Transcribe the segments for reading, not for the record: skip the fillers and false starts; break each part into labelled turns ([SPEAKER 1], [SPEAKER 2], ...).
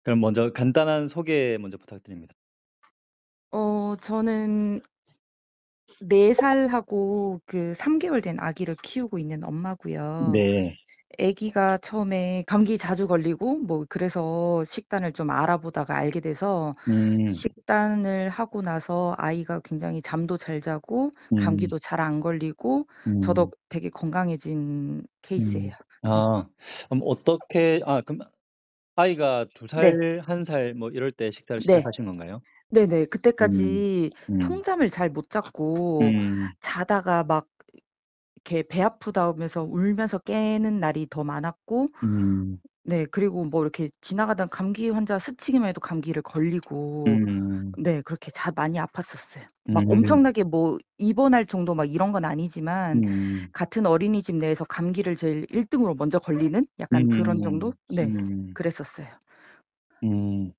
[SPEAKER 1] 그럼 먼저 간단한 소개 먼저 부탁드립니다.
[SPEAKER 2] 저는 4 살하고 그 3 개월 된 아기를 키우고 있는 엄마고요.
[SPEAKER 1] 네.
[SPEAKER 2] 아기가 처음에 감기 자주 걸리고 뭐 그래서 식단을 좀 알아보다가 알게 돼서
[SPEAKER 1] 음.
[SPEAKER 2] 식단을 하고 나서 아이가 굉장히 잠도 잘 자고
[SPEAKER 1] 음.
[SPEAKER 2] 감기도 잘 안 걸리고 저도
[SPEAKER 1] 음.
[SPEAKER 2] 되게 건강해진 케이스예요.
[SPEAKER 1] 음.
[SPEAKER 2] 네.
[SPEAKER 1] 아. 그럼 어떻게 그럼 아이가 2
[SPEAKER 2] 네.
[SPEAKER 1] 살, 1살 뭐 이럴 때 식사를
[SPEAKER 2] 네.
[SPEAKER 1] 시작하신 건가요?
[SPEAKER 2] 네네.
[SPEAKER 1] 음.
[SPEAKER 2] 그때까지
[SPEAKER 1] 음.
[SPEAKER 2] 통잠을 잘 못 잤고
[SPEAKER 1] 음.
[SPEAKER 2] 자다가 막 이렇게 배 아프다면서 울면서 깨는 날이 더 많았고
[SPEAKER 1] 음.
[SPEAKER 2] 네 그리고 뭐 이렇게 지나가던 감기 환자 스치기만 해도 감기를 걸리고
[SPEAKER 1] 음.
[SPEAKER 2] 네 그렇게 많이 아팠었어요. 막
[SPEAKER 1] 음.
[SPEAKER 2] 엄청나게 뭐 입원할 정도 막 이런 건 아니지만
[SPEAKER 1] 음.
[SPEAKER 2] 같은 어린이집 내에서 감기를 제일 1 등으로 먼저 걸리는 약간 그런 정도?
[SPEAKER 1] 음.
[SPEAKER 2] 네.
[SPEAKER 1] 음.
[SPEAKER 2] 그랬었어요.
[SPEAKER 1] 음.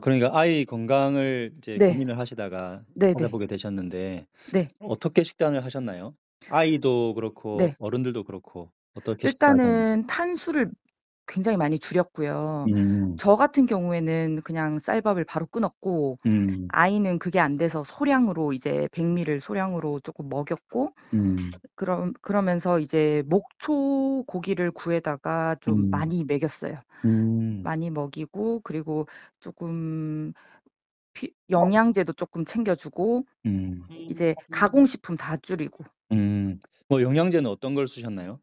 [SPEAKER 1] 그러니까 아이 건강을 이제
[SPEAKER 2] 네.
[SPEAKER 1] 고민을 하시다가
[SPEAKER 2] 네네.
[SPEAKER 1] 찾아보게 되셨는데
[SPEAKER 2] 네.
[SPEAKER 1] 어떻게 식단을 하셨나요? 아이도 그렇고
[SPEAKER 2] 네.
[SPEAKER 1] 어른들도 그렇고 어떻게 식사하셨나요?
[SPEAKER 2] 일단은 탄수를 굉장히 많이 줄였고요.
[SPEAKER 1] 음.
[SPEAKER 2] 저 같은 경우에는 그냥 쌀밥을 바로 끊었고
[SPEAKER 1] 음.
[SPEAKER 2] 아이는 그게 안 돼서 소량으로 이제 백미를 소량으로 쪼끔 먹였고
[SPEAKER 1] 음.
[SPEAKER 2] 그러면서 이제 목초 고기를 구해다가 좀
[SPEAKER 1] 음.
[SPEAKER 2] 많이 먹였어요.
[SPEAKER 1] 음.
[SPEAKER 2] 많이 먹이고 그리고 쪼끔 영양제도 쪼끔 챙겨 주고
[SPEAKER 1] 음.
[SPEAKER 2] 이제 가공식품 다 줄이고
[SPEAKER 1] 음. 뭐 영양제는 어떤 걸 쓰셨나요?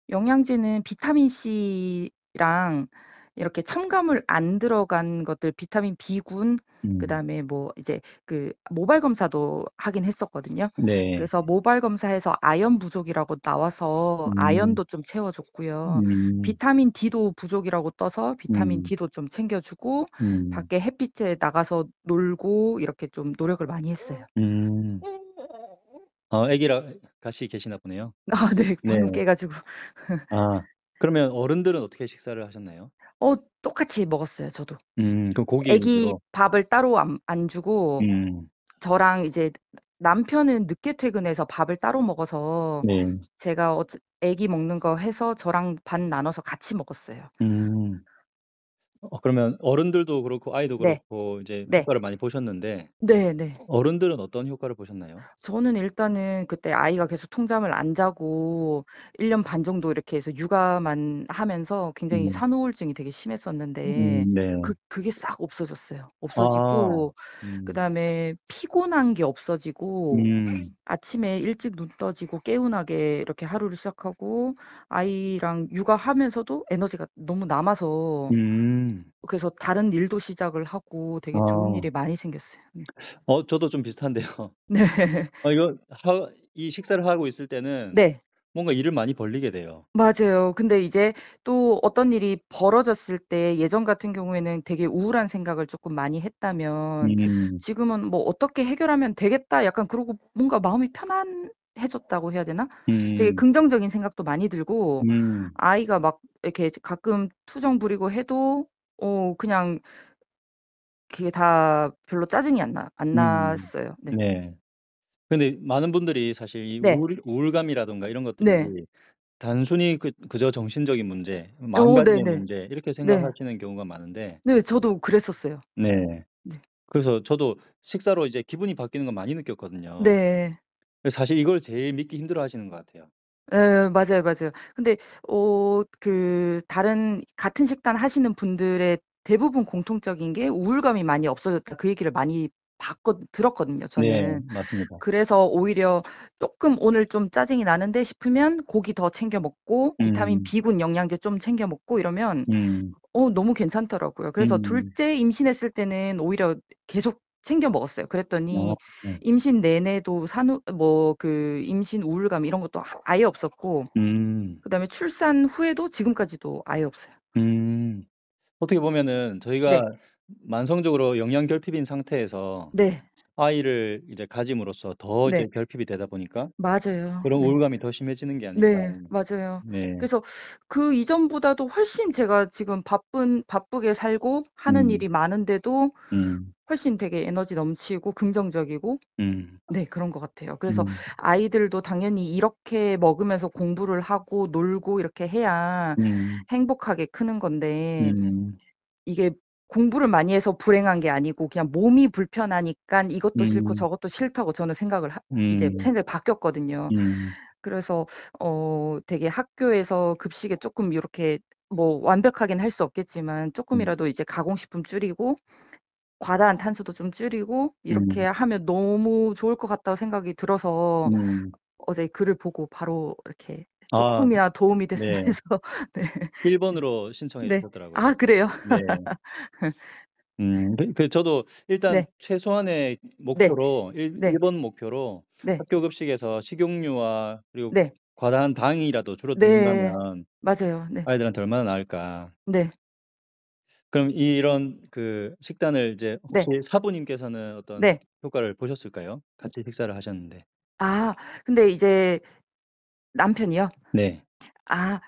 [SPEAKER 2] 영양제는 비타민 C랑 이렇게 첨가물 안 들어간 것들 비타민 B군
[SPEAKER 1] 음.
[SPEAKER 2] 그다음에 뭐 이제 그 모발 검사도 하긴 했었거든요.
[SPEAKER 1] 네.
[SPEAKER 2] 그래서 모발 검사해서 아연 부족이라고 나와서
[SPEAKER 1] 음.
[SPEAKER 2] 아연도 좀 채워 줬고요.
[SPEAKER 1] 음.
[SPEAKER 2] 비타민 D도 부족이라고 떠서 비타민
[SPEAKER 1] 음.
[SPEAKER 2] D도 좀 챙겨 주고
[SPEAKER 1] 음.
[SPEAKER 2] 밖에 햇빛에 나가서 놀고 이렇게 좀 노력을 많이 했어요.
[SPEAKER 1] 음. 아기랑 같이 계시나 보네요.
[SPEAKER 2] 아 네.
[SPEAKER 1] 네.
[SPEAKER 2] 방금 깨 가지고.
[SPEAKER 1] 그러면 어른들은 어떻게 식사를 하셨나요?
[SPEAKER 2] 똑같이 먹었어요 저도.
[SPEAKER 1] 그럼 고기
[SPEAKER 2] 애기
[SPEAKER 1] 위주로.
[SPEAKER 2] 밥을 따로 안 주고
[SPEAKER 1] 음.
[SPEAKER 2] 저랑 이제 남편은 늦게 퇴근해서 밥을 따로 먹어서
[SPEAKER 1] 네.
[SPEAKER 2] 제가 애기 먹는 거 해서 저랑 반 나눠서 같이 먹었어요.
[SPEAKER 1] 음. 그러면 어른들도 그렇고 아이도
[SPEAKER 2] 네.
[SPEAKER 1] 그렇고 이제
[SPEAKER 2] 네.
[SPEAKER 1] 효과를 많이 보셨는데
[SPEAKER 2] 네네.
[SPEAKER 1] 어른들은 어떤 효과를 보셨나요?
[SPEAKER 2] 저는 일단은 그때 아이가 계속 통잠을 안 자고 1년 반 정도 이렇게 해서 육아만 하면서 굉장히
[SPEAKER 1] 음.
[SPEAKER 2] 산후우울증이 되게 심했었는데
[SPEAKER 1] 네.
[SPEAKER 2] 그게 싹 없어졌어요.
[SPEAKER 1] 아.
[SPEAKER 2] 없어지고
[SPEAKER 1] 음.
[SPEAKER 2] 그다음에 피곤한 게 없어지고
[SPEAKER 1] 음.
[SPEAKER 2] 아침에 일찍 눈 떠지고 개운하게 이렇게 하루를 시작하고 아이랑 육아하면서도 에너지가 너무 남아서
[SPEAKER 1] 음.
[SPEAKER 2] 그래서 다른 일도 시작을 하고 되게 좋은
[SPEAKER 1] 아.
[SPEAKER 2] 일이 많이 생겼어요. 네.
[SPEAKER 1] 저도 좀 비슷한데요.
[SPEAKER 2] 네.
[SPEAKER 1] 이거 이 식사를 하고 있을 때는
[SPEAKER 2] 네.
[SPEAKER 1] 뭔가 일을 많이 벌리게 돼요.
[SPEAKER 2] 맞아요. 근데 이제 또 어떤 일이 벌어졌을 때 예전 같은 경우에는 되게 우울한 생각을 쪼끔 많이 했다면
[SPEAKER 1] 음.
[SPEAKER 2] 지금은 뭐 '어떻게 해결하면 되겠다.' 약간 그러고 뭔가 마음이 편안해졌다고 해야 되나? 되게
[SPEAKER 1] 음.
[SPEAKER 2] 긍정적인 생각도 많이 들고
[SPEAKER 1] 음.
[SPEAKER 2] 아이가 막 이렇게 가끔 투정 부리고 해도 그냥 그게 다 별로 짜증이 안
[SPEAKER 1] 음.
[SPEAKER 2] 났어요. 네.
[SPEAKER 1] 네. 근데 많은 분들이 사실 이
[SPEAKER 2] 네.
[SPEAKER 1] 우울감이라든가 이런
[SPEAKER 2] 네.
[SPEAKER 1] 것들이 단순히 그저 정신적인 문제, 마음가짐의
[SPEAKER 2] 네네.
[SPEAKER 1] 문제 이렇게
[SPEAKER 2] 네.
[SPEAKER 1] 생각하시는 경우가 많은데
[SPEAKER 2] 네. 저도 그랬었어요.
[SPEAKER 1] 네.
[SPEAKER 2] 네.
[SPEAKER 1] 그래서 저도 식사로 이제 기분이 바뀌는 걸 많이 느꼈거든요.
[SPEAKER 2] 네.
[SPEAKER 1] 그래서 사실 이걸 제일 믿기 힘들어하시는 것 같아요.
[SPEAKER 2] 예. 맞아요, 맞아요. 근데 그 다른 같은 식단 하시는 분들의 대부분 공통적인 게 "우울감이 많이 없어졌다." 그 얘기를 많이 들었거든요
[SPEAKER 1] 네.
[SPEAKER 2] 저는.
[SPEAKER 1] 맞습니다.
[SPEAKER 2] 그래서 오히려 쪼끔 오늘 좀 짜증이 나는데 싶으면 고기 더 챙겨 먹고 비타민
[SPEAKER 1] 음.
[SPEAKER 2] B군 영양제 좀 챙겨 먹고 이러면
[SPEAKER 1] 음.
[SPEAKER 2] 너무 괜찮더라고요. 그래서
[SPEAKER 1] 음.
[SPEAKER 2] 둘째 임신했을 때는 오히려 계속 챙겨 먹었어요.
[SPEAKER 1] 아
[SPEAKER 2] 그랬더니
[SPEAKER 1] 네.
[SPEAKER 2] 임신 내내도 뭐 그 임신 우울감 이런 것도 아예 없었고
[SPEAKER 1] 음.
[SPEAKER 2] 그다음에 출산 후에도 지금까지도 아예 없어요.
[SPEAKER 1] 음. 어떻게 보면은
[SPEAKER 2] 네.
[SPEAKER 1] 저희가 만성적으로 영양 결핍인 상태에서
[SPEAKER 2] 네.
[SPEAKER 1] 아이를 이제 가짐으로써 더 이제
[SPEAKER 2] 네.
[SPEAKER 1] 결핍이 되다 보니까
[SPEAKER 2] 맞아요.
[SPEAKER 1] 그런
[SPEAKER 2] 네.
[SPEAKER 1] 우울감이 더 심해지는 게 아닐까.
[SPEAKER 2] 네. 맞아요.
[SPEAKER 1] 네.
[SPEAKER 2] 그래서 그 이전보다도 훨씬 제가 지금 바쁘게 살고 하는
[SPEAKER 1] 음.
[SPEAKER 2] 일이 많은데도
[SPEAKER 1] 음.
[SPEAKER 2] 훨씬 되게 에너지 넘치고 긍정적이고
[SPEAKER 1] 음.
[SPEAKER 2] 네 그런 것 같아요. 그래서
[SPEAKER 1] 음.
[SPEAKER 2] 아이들도 당연히 이렇게 먹으면서 공부를 하고 놀고 이렇게 해야
[SPEAKER 1] 음.
[SPEAKER 2] 행복하게 크는 건데
[SPEAKER 1] 음.
[SPEAKER 2] 이게 공부를 많이 해서 불행한 게 아니고 그냥 몸이 불편하니깐 이것도 싫고
[SPEAKER 1] 음.
[SPEAKER 2] 저것도 싫다고 저는 이제
[SPEAKER 1] 음.
[SPEAKER 2] 생각이 바뀌었거든요.
[SPEAKER 1] 음.
[SPEAKER 2] 그래서 되게 학교에서 급식에 쪼끔 요렇게 뭐 완벽하게는 할 수 없겠지만
[SPEAKER 1] 음.
[SPEAKER 2] 쪼끔이라도 이제 가공식품 줄이고 과다한 탄수도 좀 줄이고 이렇게
[SPEAKER 1] 음.
[SPEAKER 2] 하면 너무 좋을 것 같다고 생각이 들어서
[SPEAKER 1] 음.
[SPEAKER 2] 어제 글을 보고 바로 이렇게
[SPEAKER 1] 아
[SPEAKER 2] 쪼끔이나 도움이 됐으면
[SPEAKER 1] 네.
[SPEAKER 2] 해서 네.
[SPEAKER 1] 1 번으로 신청해
[SPEAKER 2] 네.
[SPEAKER 1] 주셨더라고요.
[SPEAKER 2] 아 그래요?
[SPEAKER 1] 네. 저도 일단
[SPEAKER 2] 네.
[SPEAKER 1] 최소한의
[SPEAKER 2] 네.
[SPEAKER 1] 목표로 1
[SPEAKER 2] 네.
[SPEAKER 1] 번 목표로
[SPEAKER 2] 네.
[SPEAKER 1] 학교 급식에서 식용유와 그리고
[SPEAKER 2] 네.
[SPEAKER 1] 과다한 당이라도
[SPEAKER 2] 네.
[SPEAKER 1] 줄어든다면
[SPEAKER 2] 맞아요. 네.
[SPEAKER 1] 아이들한테 얼마나 나을까.
[SPEAKER 2] 네.
[SPEAKER 1] 그럼 이런 그 식단을 이제 혹시
[SPEAKER 2] 네.
[SPEAKER 1] 사부님께서는 어떤
[SPEAKER 2] 네.
[SPEAKER 1] 효과를 보셨을까요? 같이 식사를 하셨는데.
[SPEAKER 2] 아 근데 이제 남편이요?
[SPEAKER 1] 네.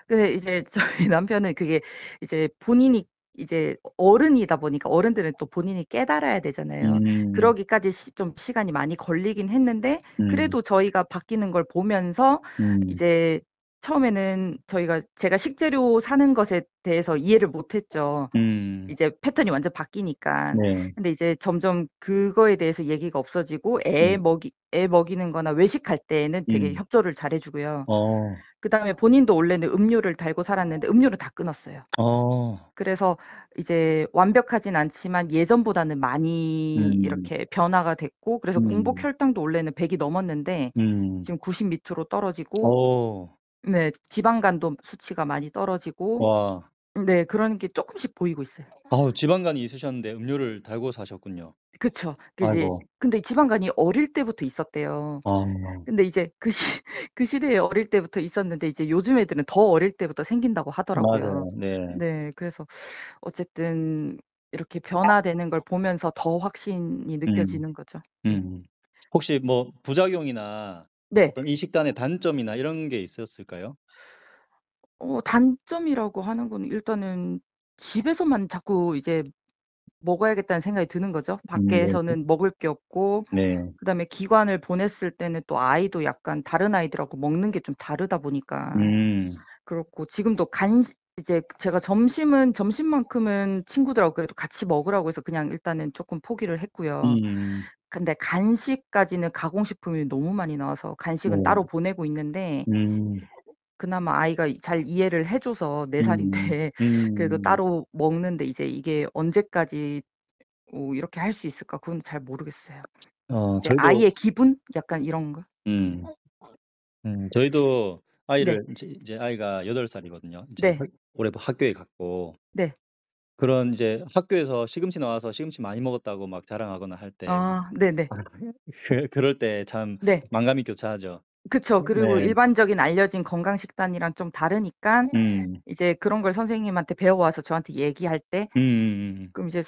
[SPEAKER 2] 근데 이제 저희 남편은 그게 이제 본인이 이제 어른이다 보니까 어른들은 또 본인이 깨달아야 되잖아요.
[SPEAKER 1] 음.
[SPEAKER 2] 그러기까지 좀 시간이 많이 걸리긴 했는데
[SPEAKER 1] 음.
[SPEAKER 2] 그래도 저희가 바뀌는 걸 보면서
[SPEAKER 1] 음.
[SPEAKER 2] 이제 처음에는 제가 식재료 사는 것에 대해서 이해를 못 했죠.
[SPEAKER 1] 음.
[SPEAKER 2] 이제 패턴이 완전 바뀌니깐.
[SPEAKER 1] 네.
[SPEAKER 2] 근데 이제 점점 그거에 대해서 얘기가 없어지고
[SPEAKER 1] 음.
[SPEAKER 2] 애 먹이는 거나 외식할 때에는 되게
[SPEAKER 1] 음.
[SPEAKER 2] 협조를 잘해 주고요.
[SPEAKER 1] 어.
[SPEAKER 2] 그다음에 본인도 원래는 음료를 달고 살았는데 음료를 다 끊었어요.
[SPEAKER 1] 어.
[SPEAKER 2] 그래서 이제 완벽하진 않지만 예전보다는 많이
[SPEAKER 1] 음.
[SPEAKER 2] 이렇게 변화가 됐고 그래서 공복
[SPEAKER 1] 음.
[SPEAKER 2] 혈당도 원래는 100이 넘었는데
[SPEAKER 1] 음.
[SPEAKER 2] 지금 90 밑으로 떨어지고
[SPEAKER 1] 어.
[SPEAKER 2] 네 지방간도 수치가 많이 떨어지고
[SPEAKER 1] 와.
[SPEAKER 2] 네 그런 게 쪼끔씩 보이고 있어요.
[SPEAKER 1] 아우 지방간이 있으셨는데 음료를 달고 사셨군요.
[SPEAKER 2] 그쵸.
[SPEAKER 1] 아이고.
[SPEAKER 2] 근데 지방간이 어릴 때부터 있었대요.
[SPEAKER 1] 아.
[SPEAKER 2] 근데 이제 그 시대에 어릴 때부터 있었는데 이제 요즘 애들은 더 어릴 때부터 생긴다고 하더라고요.
[SPEAKER 1] 맞아요. 네.
[SPEAKER 2] 네. 그래서 어쨌든 이렇게 변화되는 걸 보면서 더 확신이
[SPEAKER 1] 음.
[SPEAKER 2] 느껴지는 거죠. 네.
[SPEAKER 1] 음. 혹시 뭐 부작용이나
[SPEAKER 2] 네.
[SPEAKER 1] 어떤 이 식단의 단점이나 이런 게 있었을까요?
[SPEAKER 2] 단점이라고 하는 거는 일단은 집에서만 자꾸 이제 먹어야겠다는 생각이 드는 거죠.
[SPEAKER 1] 네.
[SPEAKER 2] 밖에서는 먹을 게 없고
[SPEAKER 1] 네.
[SPEAKER 2] 그다음에 기관을 보냈을 때는 또 아이도 약간 다른 아이들하고 먹는 게 좀 다르다 보니까
[SPEAKER 1] 음.
[SPEAKER 2] 그렇고 지금도 이제 제가 점심만큼은 친구들하고 그래도 같이 먹으라고 해서 그냥 일단은 쪼끔 포기를 했고요.
[SPEAKER 1] 음.
[SPEAKER 2] 근데 간식까지는 가공식품이 너무 많이 나와서
[SPEAKER 1] 네.
[SPEAKER 2] 간식은 따로 보내고 있는데
[SPEAKER 1] 음.
[SPEAKER 2] 그나마 아이가 잘 이해를 해 줘서 4
[SPEAKER 1] 음.
[SPEAKER 2] 살인데 그래도
[SPEAKER 1] 음.
[SPEAKER 2] 따로 먹는데 이제 이게 언제까지 이렇게 할 수 있을까 그건 잘 모르겠어요. 이제
[SPEAKER 1] 저희도
[SPEAKER 2] 아이의 기분? 약간 이런 거?
[SPEAKER 1] 음. 저희도
[SPEAKER 2] 네.
[SPEAKER 1] 아이를 이제 아이가 8 살이거든요. 이제
[SPEAKER 2] 네.
[SPEAKER 1] 올해 학교에 갔고
[SPEAKER 2] 네.
[SPEAKER 1] 그런 이제 학교에서 시금치 나와서 시금치 많이 먹었다고 막 자랑하거나 할 때
[SPEAKER 2] 네네.
[SPEAKER 1] 그럴 때 참
[SPEAKER 2] 네.
[SPEAKER 1] 만감이 교차하죠.
[SPEAKER 2] 그쵸. 그리고
[SPEAKER 1] 네.
[SPEAKER 2] 일반적인 알려진 건강 식단이랑 좀 다르니깐
[SPEAKER 1] 음.
[SPEAKER 2] 이제 그런 걸 선생님한테 배워와서 저한테 얘기할 때
[SPEAKER 1] 음음음음.
[SPEAKER 2] 그럼 이제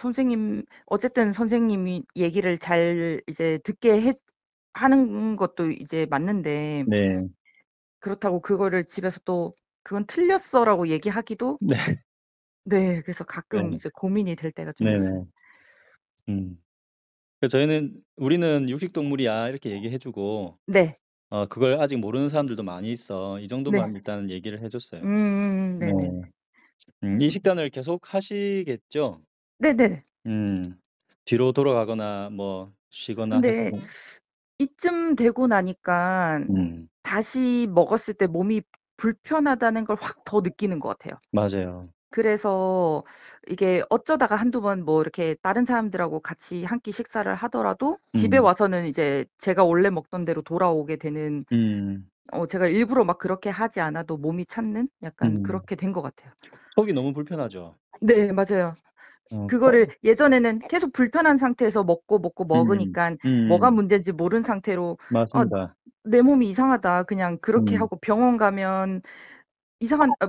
[SPEAKER 2] 어쨌든 선생님이 얘기를 잘 이제 듣게 하는 것도 이제 맞는데
[SPEAKER 1] 네.
[SPEAKER 2] 그렇다고 그거를 집에서 또 "그건 틀렸어."라고 얘기하기도
[SPEAKER 1] 네.
[SPEAKER 2] 네 그래서 가끔
[SPEAKER 1] 네.
[SPEAKER 2] 이제 고민이 될 때가 좀 있어요.
[SPEAKER 1] 네네. 음. 저희는 "우리는 육식 동물이야." 이렇게 얘기해 주고
[SPEAKER 2] 네.
[SPEAKER 1] "그걸 아직 모르는 사람들도 많이 있어." 이
[SPEAKER 2] 네.
[SPEAKER 1] 정도만 일단은 얘기를 해 줬어요. 네.
[SPEAKER 2] 네네네.
[SPEAKER 1] 이 식단을 계속 하시겠죠?
[SPEAKER 2] 네네.
[SPEAKER 1] 음. 뒤로 돌아가거나 뭐 쉬거나 하지
[SPEAKER 2] 근데 이쯤 되고 나니깐
[SPEAKER 1] 음.
[SPEAKER 2] 다시 먹었을 때 몸이 불편하다는 걸 확 더 느끼는 것 같아요.
[SPEAKER 1] 맞아요.
[SPEAKER 2] 그래서 이게 어쩌다가 1-2번 뭐 이렇게 다른 사람들하고 같이 한 끼 식사를 하더라도 집에
[SPEAKER 1] 음.
[SPEAKER 2] 와서는 이제 제가 원래 먹던 대로 돌아오게 되는
[SPEAKER 1] 음.
[SPEAKER 2] 제가 일부러 막 그렇게 하지 않아도 몸이 찾는 약간
[SPEAKER 1] 음.
[SPEAKER 2] 그렇게 된 것 같아요.
[SPEAKER 1] 속이 너무 불편하죠.
[SPEAKER 2] 네 맞아요.
[SPEAKER 1] 어 거
[SPEAKER 2] 그거를 예전에는 계속 불편한 상태에서 먹고
[SPEAKER 1] 음.
[SPEAKER 2] 먹으니깐 뭐가
[SPEAKER 1] 음음.
[SPEAKER 2] 문제인지 모른 상태로 '아
[SPEAKER 1] 맞습니다.
[SPEAKER 2] 내 몸이 이상하다.' 그냥 그렇게
[SPEAKER 1] 음.
[SPEAKER 2] 하고 병원 가면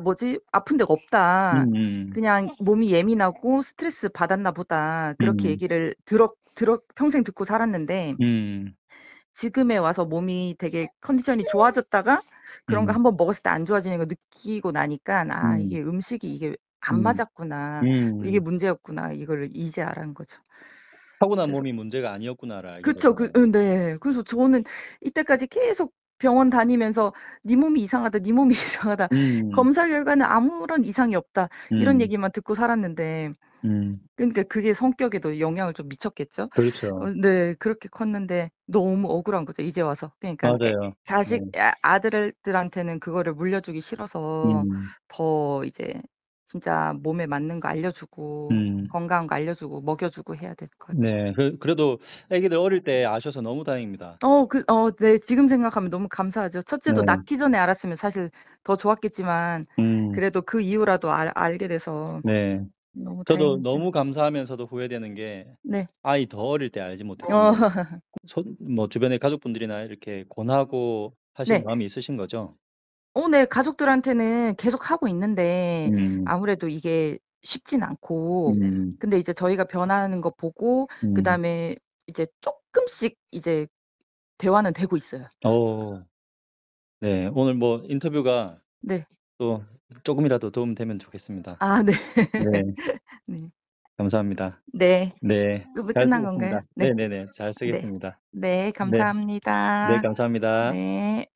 [SPEAKER 2] 뭐지? 아픈 데가 없다.
[SPEAKER 1] 음음.
[SPEAKER 2] 그냥 몸이 예민하고 스트레스 받았나 보다. 그렇게
[SPEAKER 1] 음.
[SPEAKER 2] 얘기를 평생 듣고 살았는데
[SPEAKER 1] 음.
[SPEAKER 2] 지금에 와서 몸이 되게 컨디션이 좋아졌다가 그런 거
[SPEAKER 1] 음.
[SPEAKER 2] 한번 먹었을 때 안 좋아지는 거 느끼고 나니까 '아
[SPEAKER 1] 음.
[SPEAKER 2] 이게 음식이 이게 안
[SPEAKER 1] 음.
[SPEAKER 2] 맞았구나. 이게
[SPEAKER 1] 음.
[SPEAKER 2] 문제였구나.' 이거를 이제 알은 거죠.
[SPEAKER 1] '타고난
[SPEAKER 2] 그래서
[SPEAKER 1] 몸이 문제가 아니었구나.'를 알게
[SPEAKER 2] 그쵸.
[SPEAKER 1] 되잖아요.
[SPEAKER 2] 네. 그래서 저는 이때까지 계속 병원 다니면서 "네 몸이 이상하다. 네 몸이 이상하다.
[SPEAKER 1] 음.
[SPEAKER 2] 검사 결과는 아무런 이상이 없다." 이런
[SPEAKER 1] 음.
[SPEAKER 2] 얘기만 듣고 살았는데
[SPEAKER 1] 음.
[SPEAKER 2] 그러니까 그게 성격에도 영향을 좀 미쳤겠죠.
[SPEAKER 1] 그렇죠.
[SPEAKER 2] 네. 그렇게 컸는데 너무 억울한 거죠 이제 와서. 그러니까
[SPEAKER 1] 맞아요. 네.
[SPEAKER 2] 자식 아들들한테는 그거를 물려주기 싫어서
[SPEAKER 1] 음.
[SPEAKER 2] 더 이제 진짜 몸에 맞는 거 알려주고
[SPEAKER 1] 음.
[SPEAKER 2] 건강한 거 알려주고 먹여주고 해야 될 것 같아요.
[SPEAKER 1] 네. 그래도 아기들 어릴 때 아셔서 너무 다행입니다.
[SPEAKER 2] 네. 지금 생각하면 너무 감사하죠. 첫째도
[SPEAKER 1] 네.
[SPEAKER 2] 낳기 전에 알았으면 사실 더 좋았겠지만
[SPEAKER 1] 음.
[SPEAKER 2] 그래도 그 이후라도 알게 돼서
[SPEAKER 1] 네.
[SPEAKER 2] 너무
[SPEAKER 1] 저도
[SPEAKER 2] 다행이죠.
[SPEAKER 1] 너무 감사하면서도 후회되는 게
[SPEAKER 2] 네.
[SPEAKER 1] 아이 더 어릴 때 알지 못했으면
[SPEAKER 2] 어
[SPEAKER 1] 뭐 주변의 가족분들이나 이렇게 권하고 하실
[SPEAKER 2] 네.
[SPEAKER 1] 마음이 있으신 거죠?
[SPEAKER 2] 네. 가족들한테는 계속 하고 있는데
[SPEAKER 1] 음.
[SPEAKER 2] 아무래도 이게 쉽진 않고
[SPEAKER 1] 음.
[SPEAKER 2] 근데 이제 저희가 변하는 거 보고
[SPEAKER 1] 음.
[SPEAKER 2] 그다음에 이제 쪼끔씩 이제 대화는 되고 있어요.
[SPEAKER 1] 어. 네. 오늘 뭐 인터뷰가
[SPEAKER 2] 네.
[SPEAKER 1] 또 쪼금이라도 도움되면 좋겠습니다.
[SPEAKER 2] 네.
[SPEAKER 1] 네.
[SPEAKER 2] 네.
[SPEAKER 1] 감사합니다.
[SPEAKER 2] 네.
[SPEAKER 1] 네. 잘
[SPEAKER 2] 끝난
[SPEAKER 1] 쓰겠습니다.
[SPEAKER 2] 건가요? 네.
[SPEAKER 1] 네네네. 잘
[SPEAKER 2] 네.
[SPEAKER 1] 쓰겠습니다.
[SPEAKER 2] 네.
[SPEAKER 1] 네. 네
[SPEAKER 2] 감사합니다.
[SPEAKER 1] 감사합니다.
[SPEAKER 2] 네.